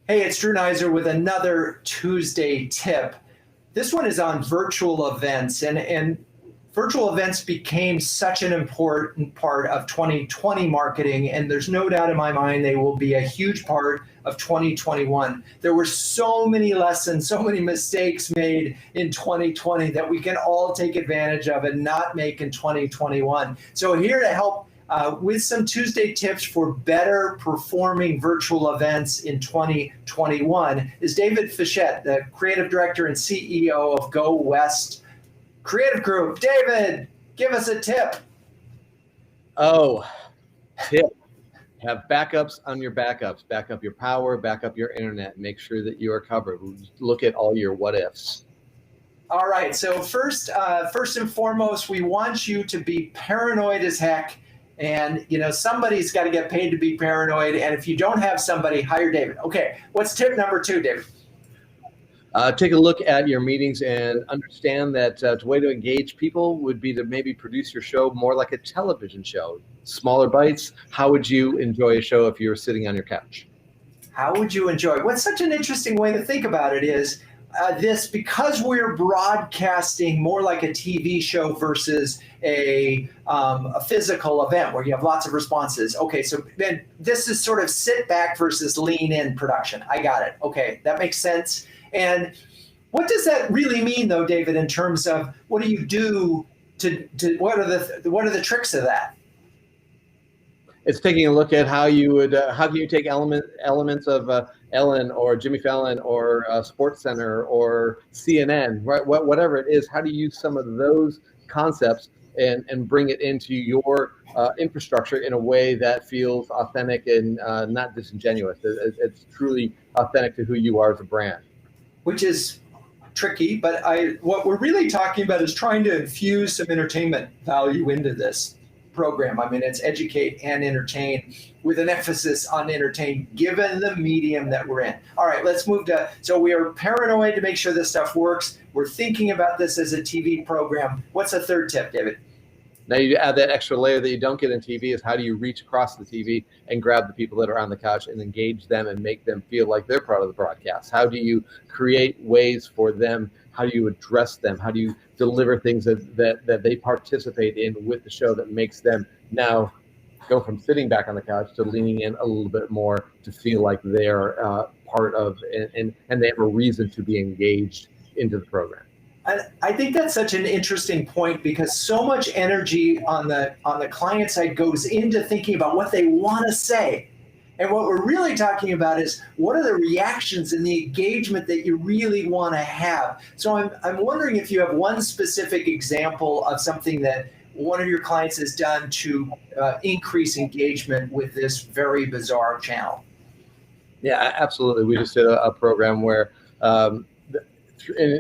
Hey, it's Drew Neiser with another Tuesday tip. This one is on virtual events, and virtual events became such an important part of 2020 marketing, and there's no doubt in my mind they will be a huge part of 2021. There were so many lessons, so many mistakes made in 2020 that we can all take advantage of and not make in 2021. So here to help with some Tuesday tips for better performing virtual events in 2021 is David Fischette, the creative director and CEO of Go West Creative Group. David, give us a tip. Oh, tip. Have backups on your backups. Back up your power, back up your internet. Make sure that you are covered. Look at all your what ifs. All right. So first and foremost, we want you to be paranoid as heck. And, somebody's got to get paid to be paranoid. And if you don't have somebody, hire David. Okay. What's tip number 2, David? Take a look at your meetings and understand that the way to engage people would be to maybe produce your show more like a television show. Smaller bites. How would you enjoy a show if you were sitting on your couch? How would you enjoy it? What's such an interesting way to think about it is because we're broadcasting more like a TV show versus a physical event where you have lots of responses. Okay, so then this is sort of sit back versus lean in production. I got it. Okay, that makes sense. And what does that really mean, though, David, in terms of what do you do to what are the tricks of that? It's taking a look at how you take elements of Ellen or Jimmy Fallon or Sports Center or CNN, right? Whatever it is, how do you use some of those concepts and bring it into your infrastructure in a way that feels authentic and not disingenuous? It's truly authentic to who you are as a brand. Which is tricky, but what we're really talking about is trying to infuse some entertainment value into this program. I mean, it's educate and entertain with an emphasis on entertain, given the medium that we're in. All right, let's move to, so we are paranoid to make sure this stuff works. We're thinking about this as a TV program. What's a third tip, David? Now you add that extra layer that you don't get in TV is how do you reach across the TV and grab the people that are on the couch and engage them and make them feel like they're part of the broadcast? How do you create ways for them? How do you address them? How do you deliver things that they participate in with the show that makes them now go from sitting back on the couch to leaning in a little bit more to feel like they're part of and they have a reason to be engaged into the program? I think that's such an interesting point because so much energy on the client side goes into thinking about what they want to say. And what we're really talking about is what are the reactions and the engagement that you really want to have. So I'm wondering if you have one specific example of something that one of your clients has done to increase engagement with this very bizarre channel. Yeah, absolutely. We just did a program where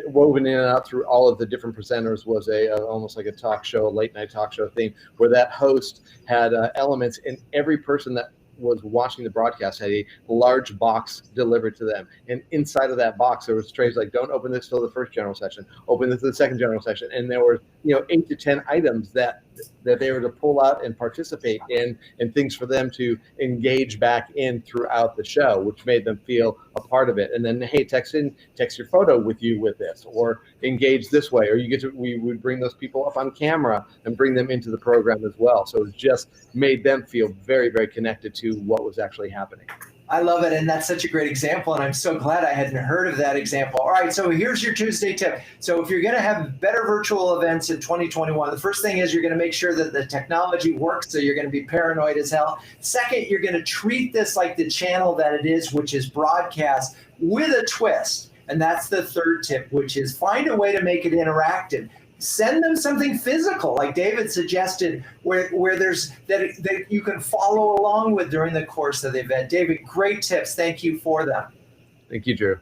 woven in and out through all of the different presenters was almost like a talk show, a late night talk show theme, where that host had elements, and every person that was watching the broadcast had a large box delivered to them, and inside of that box there was trays like, don't open this till the first general session, open this to the second general session, and there were 8 to 10 items that they were to pull out and participate in, and things for them to engage back in throughout the show, which made them feel a part of it. And then, hey, text your photo with you with this, or engage this way, or we would bring those people up on camera and bring them into the program as well. So it just made them feel very, very connected to what was actually happening. I love it, and that's such a great example, and I'm so glad I hadn't heard of that example. All right, so here's your Tuesday tip. So if you're going to have better virtual events in 2021, the first thing is you're going to make sure that the technology works, so you're going to be paranoid as hell. Second, you're going to treat this like the channel that it is, which is broadcast, with a twist. And that's the third tip, which is find a way to make it interactive. Send them something physical, like David suggested, where there's that you can follow along with during the course of the event. David, great tips. Thank you for them. Thank you, Drew.